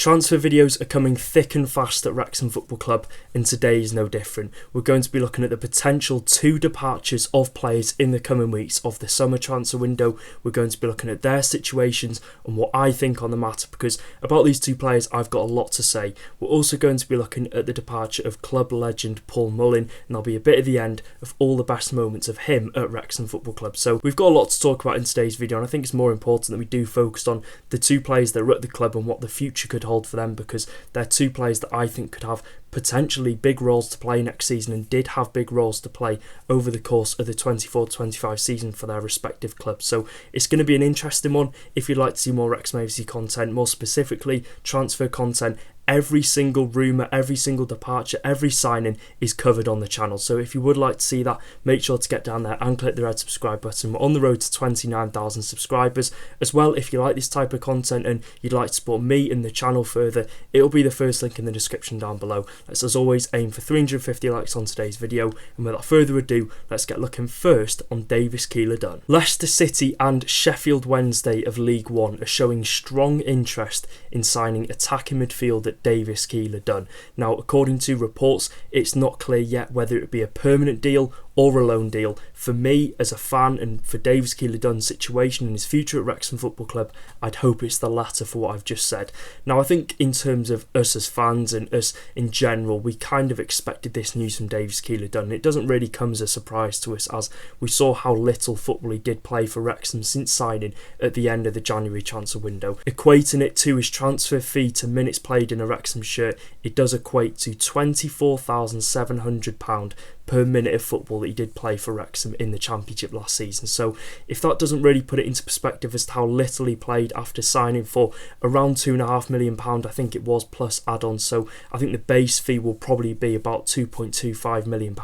Transfer videos are coming thick and fast at Wrexham Football Club, and today is no different. We're going to be looking at the potential 2 departures of players in the coming weeks of the summer transfer window. We're going to be looking at their situations and what I think on the matter, because about these 2 players I've got a lot to say. We're also going to be looking at the departure of club legend Paul Mullin, and there'll be a bit at the end of all the best moments of him at Wrexham Football Club. So we've got a lot to talk about in today's video, and I think it's more important that we do focus on the 2 players that are at the club and what the future could hold for them, because they're 2 players that I think could have potentially big roles to play next season and did have big roles to play over the course of the 24-25 season for their respective clubs. So it's going to be an interesting one. If you'd like to see more Wrexham AFC content, more specifically transfer content, every single rumour, every single departure, every signing is covered on the channel. So if you would like to see that, make sure to get down there and click the red subscribe button. We're on the road to 29,000 subscribers. As well, if you like this type of content and you'd like to support me and the channel further, it'll be the first link in the description down below. Let's, as always, aim for 350 likes on today's video. And without further ado, let's get looking first on Davis Keillor-Dunn. Leicester City and Sheffield Wednesday of League One are showing strong interest in signing attacking midfielder Davis Keillor-Dunn. Now, according to reports, it's not clear yet whether it be a permanent deal or a loan deal. For me, as a fan, and for Davis Keillor-Dunn's situation and his future at Wrexham Football Club, I'd hope it's the latter for what I've just said. Now, I think in terms of us as fans and us in general, we kind of expected this news from Davis Keillor-Dunn. It doesn't really come as a surprise to us, as we saw how little football he did play for Wrexham since signing at the end of the January transfer window. Equating it to his transfer fee to minutes played in a Wrexham shirt, it does equate to £24,700 per minute of football that he did play for Wrexham in the Championship last season. So if that doesn't really put it into perspective as to how little he played after signing for around £2.5 million, I think it was, plus add-ons, so I think the base fee will probably be about £2.25 million.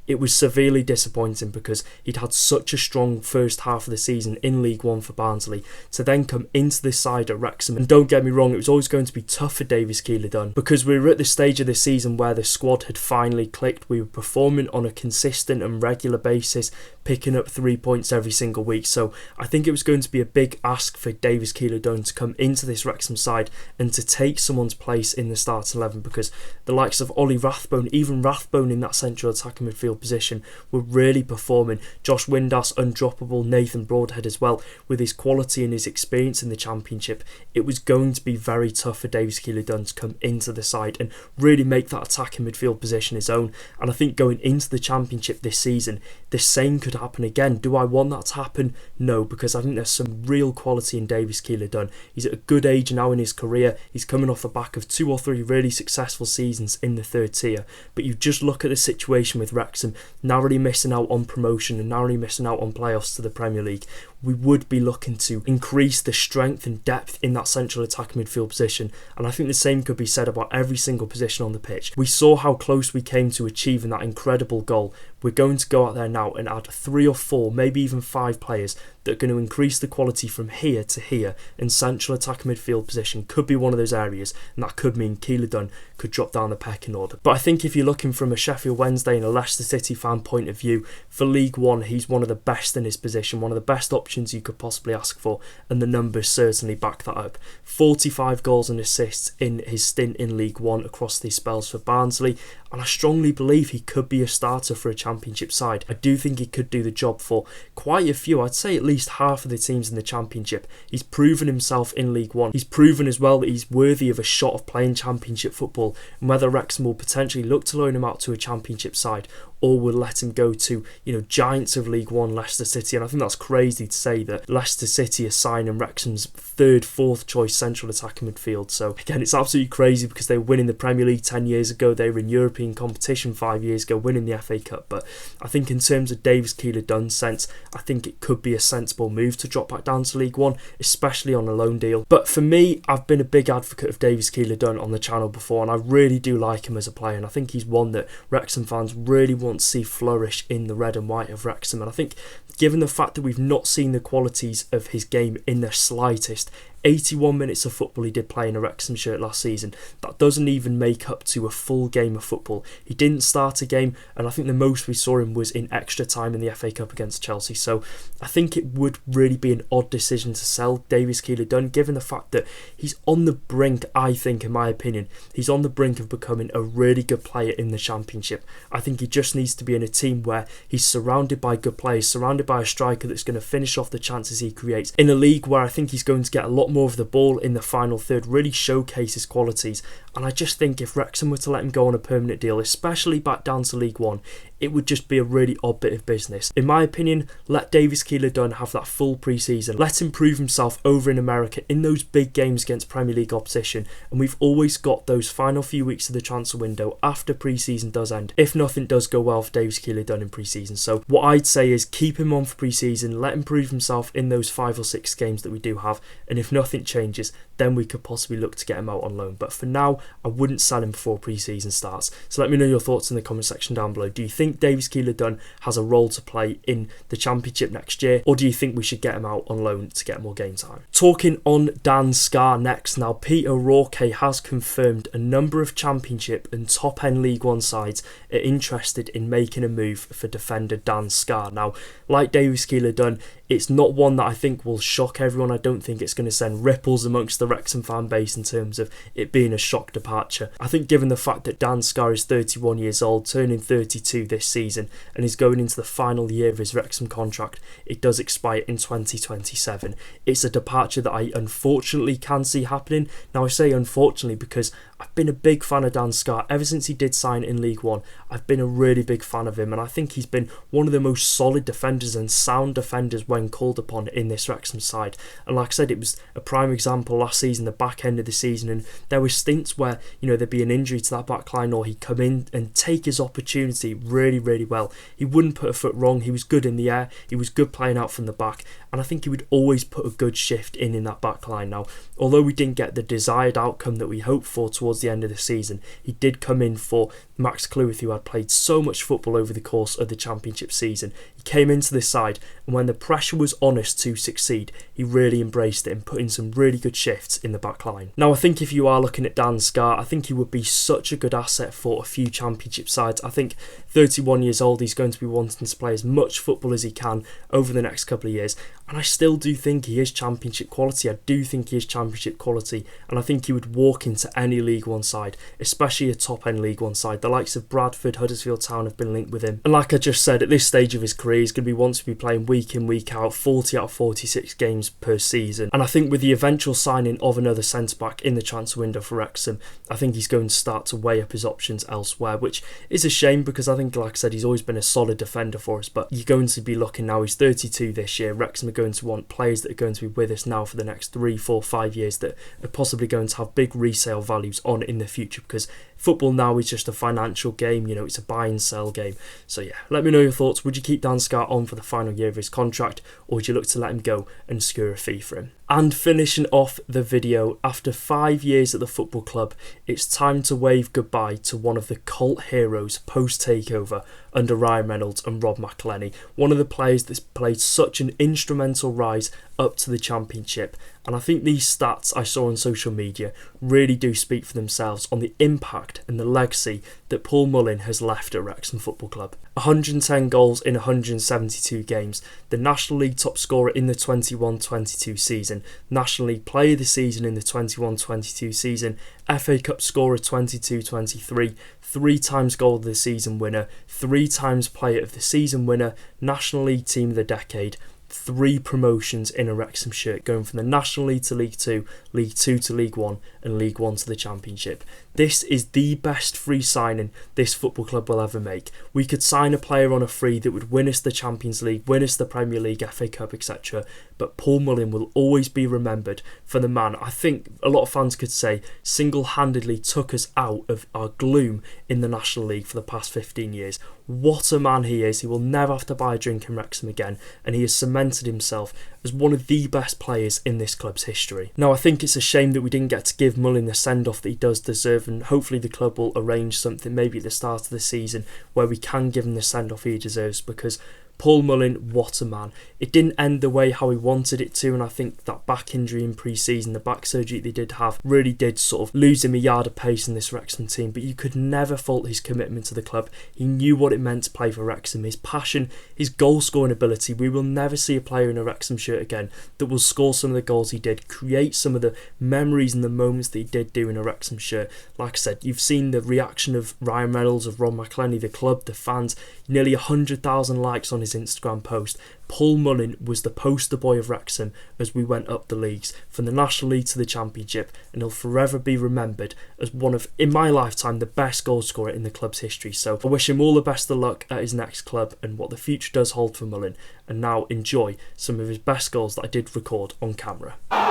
It was severely disappointing because he'd had such a strong first half of the season in League One for Barnsley to then come into this side at Wrexham. And don't get me wrong, it was always going to be tough for Davis Keillor-Dunn because we were at the stage of the season where the squad had finally clicked. We were performing on a consistent and regular basis, picking up 3 points every single week. So I think it was going to be a big ask for Davis Keillor-Dunn to come into this Wrexham side and to take someone's place in the starting 11, because the likes of Ollie Rathbone, even Rathbone in that central attacking midfield position, were really performing. Josh Windass, undroppable. Nathan Broadhead as well, with his quality and his experience in the Championship. It was going to be very tough for Davis Keillor-Dunn to come into the side and really make that attacking midfield position his own. And I think going into the Championship this season, the same could happen again. Do I want that to happen? No, because I think there's some real quality in Davis Keillor-Dunn. He's at a good age now in his career. He's coming off the back of 2 or 3 really successful seasons in the 3rd tier. But you just look at the situation with Wrexham, narrowly missing out on promotion and narrowly missing out on playoffs to the Premier League. We would be looking to increase the strength and depth in that central attacking midfield position, and I think the same could be said about every single position on the pitch. We saw how close we came to achieving that incredible goal. We're going to go out there now and add 3 or 4, maybe even 5 players that are going to increase the quality from here to here, and central attacking midfield position could be one of those areas, and that could mean Keillor-Dunn could drop down the pecking order. But I think if you're looking from a Sheffield Wednesday and a Leicester City fan point of view, for League One, he's one of the best in his position, one of the best options you could possibly ask for, and the numbers certainly back that up. 45 goals and assists in his stint in League One across these spells for Barnsley, and I strongly believe he could be a starter for a Championship side. I do think he could do the job for quite a few, I'd say at least half of the teams in the Championship. He's proven himself in League One. He's proven as well that he's worthy of a shot of playing Championship football, and whether Wrexham will potentially look to loan him out to a Championship side or will let him go to, giants of League One, Leicester City. And I think that's crazy to say that Leicester City are signing Wrexham's 3rd, 4th choice central attacking midfield. So again, it's absolutely crazy because they were winning the Premier League 10 years ago. They were in European competition 5 years ago, winning the FA Cup. But I think in terms of Davis Keillor-Dunn's sense, I think it could be a sensible move to drop back down to League One, especially on a loan deal. But for me, I've been a big advocate of Davis Keillor-Dunn on the channel before, and I really do like him as a player, and I think he's one that Wrexham fans really want to see flourish in the red and white of Wrexham. And I think given the fact that we've not seen the qualities of his game in the slightest 81 minutes of football he did play in a Wrexham shirt last season. That doesn't even make up to a full game of football. He didn't start a game, and I think the most we saw him was in extra time in the FA Cup against Chelsea. So I think it would really be an odd decision to sell Davis Keillor-Dunn, given the fact that he's on the brink, I think, in my opinion, he's on the brink of becoming a really good player in the Championship. I think he just needs to be in a team where he's surrounded by good players, surrounded by a striker that's going to finish off the chances he creates, in a league where I think he's going to get a lot more of the ball in the final third, really showcase his qualities. And I just think if Wrexham were to let him go on a permanent deal, especially back down to League One, it would just be a really odd bit of business. In my opinion, let Davis Keillor-Dunn have that full pre-season. Let him prove himself over in America in those big games against Premier League opposition. And we've always got those final few weeks of the transfer window after pre-season does end, if nothing does go well for Davis Keillor-Dunn in pre-season. So what I'd say is keep him on for pre-season, let him prove himself in those 5 or 6 games that we do have. And if nothing changes, then we could possibly look to get him out on loan. But for now, I wouldn't sell him before pre-season starts. So let me know your thoughts in the comment section down below. Do you think Davis Keillor-Dunn has a role to play in the Championship next year, or do you think we should get him out on loan to get more game time? Talking on Dan Scarr next. Now, Peter O'Rourke has confirmed a number of Championship and top-end League One sides are interested in making a move for defender Dan Scarr. Now, like Davis Keillor-Dunn, it's not one that I think will shock everyone. I don't think it's going to send ripples amongst the Wrexham fan base in terms of it being a shock departure. I think given the fact that Dan Scarr is 31 years old, turning 32 this season, and is going into the final year of his Wrexham contract, it does expire in 2027. It's a departure that I unfortunately can see happening. Now I say unfortunately because I've been a big fan of Dan Scarr ever since he did sign in League One. I've been a really big fan of him, and I think he's been one of the most solid defenders and sound defenders when called upon in this Wrexham side. And like I said, it was a prime example last season, the back end of the season, and there were stints where, you know, there'd be an injury to that back line, or he'd come in and take his opportunity really, really well. He wouldn't put a foot wrong. He was good in the air. He was good playing out from the back, and I think he would always put a good shift in that back line. Now, although we didn't get the desired outcome that we hoped for towards the end of the season, he did come in for Max Cleworth, who had played so much football over the course of the Championship season. He came into this side, and when the pressure was on us to succeed, he really embraced it and put in some really good shifts in the back line. Now, I think if you are looking at Dan Scarr, I think he would be such a good asset for a few Championship sides. I think 31 years old, he's going to be wanting to play as much football as he can over the next couple of years, and I still do think he is Championship quality. I do think he is Championship quality, and I think he would walk into any League One side, especially a top-end League One side. The likes of Bradford, Huddersfield Town have been linked with him, and like I just said, at this stage of his career, he's going to be wanting to be playing week in, week out, 40 out of 46 games per season. And I think with the eventual signing of another centre-back in the transfer window for Wrexham, I think he's going to start to weigh up his options elsewhere, which is a shame because I think, like I said, he's always been a solid defender for us. But you're going to be looking now, he's 32 this year. Wrexham are going to want players that are going to be with us now for the next 3, 4, 5 years that are possibly going to have big resale values on in the future, because football now is just a financial game, you know, it's a buy and sell game. So yeah, let me know your thoughts. Would you keep Dan Scarr on for the final year of his contract, or would you look to let him go and secure a fee for him? And finishing off the video, after 5 years at the football club, it's time to wave goodbye to one of the cult heroes post-takeover under Ryan Reynolds and Rob McElhenney, one of the players that's played such an instrumental rise up to the Championship. And I think these stats I saw on social media really do speak for themselves on the impact and the legacy that Paul Mullin has left at Wrexham Football Club. 110 goals in 172 games, the National League top scorer in the 21-22 season, National League Player of the Season in the 21-22 season, FA Cup scorer 22-23, 3 times Goal of the Season winner, 3 times Player of the Season winner, National League Team of the Decade, 3 promotions in a Wrexham shirt, going from the National League to League 2, League 2 to League 1, and League 1 to the Championship. This is the best free signing this football club will ever make. We could sign a player on a free that would win us the Champions League, win us the Premier League, FA Cup, etc. But Paul Mullin will always be remembered for the man, I think a lot of fans could say, single-handedly took us out of our gloom in the National League for the past 15 years. What a man he is. He will never have to buy a drink in Wrexham again, and he has cemented himself as one of the best players in this club's history. Now, I think it's a shame that we didn't get to give Mullin the send-off that he does deserve, and hopefully the club will arrange something maybe at the start of the season where we can give him the send-off he deserves, because Paul Mullin, what a man. It didn't end the way how he wanted it to, and I think that back injury in pre-season, the back surgery they did have, really did sort of lose him a yard of pace in this Wrexham team, but you could never fault his commitment to the club. He knew what it meant to play for Wrexham, his passion, his goal-scoring ability. We will never see a player in a Wrexham shirt again that will score some of the goals he did, create some of the memories and the moments that he did do in a Wrexham shirt. Like I said, you've seen the reaction of Ryan Reynolds, of Ron McClenny, the club, the fans, nearly 100,000 likes on his Instagram post. Paul Mullin was the poster boy of Wrexham as we went up the leagues, from the National League to the Championship, and he'll forever be remembered as one of, in my lifetime, the best goal scorer in the club's history. So I wish him all the best of luck at his next club and what the future does hold for Mullin. And now enjoy some of his best goals that I did record on camera. First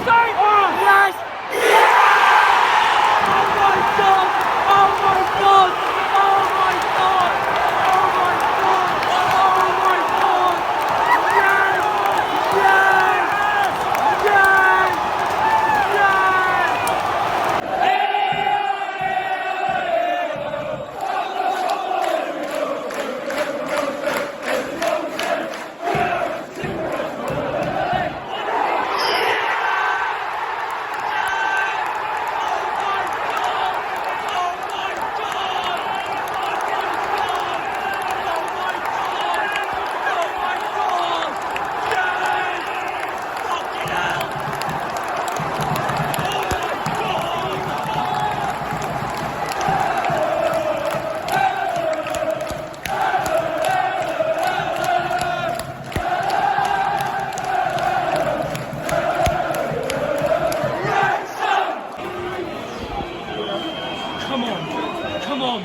time! Yes! Oh my God! Oh my God! Oh my God! Oh my God! Oh my God! Yes! Yes! Yes! Come on!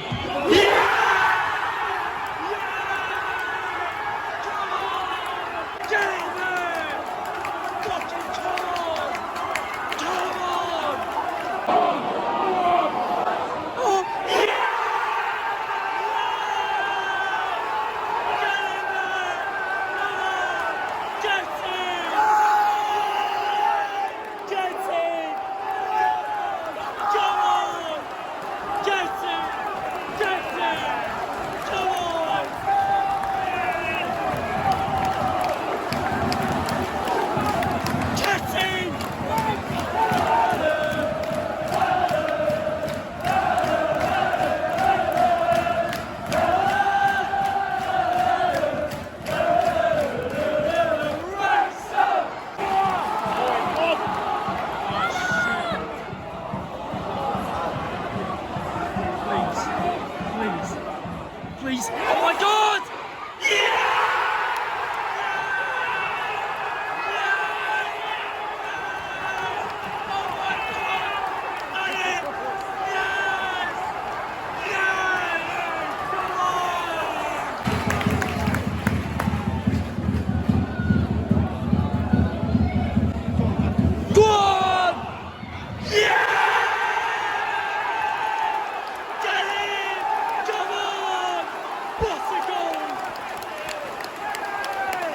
Please! Oh my God!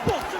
What a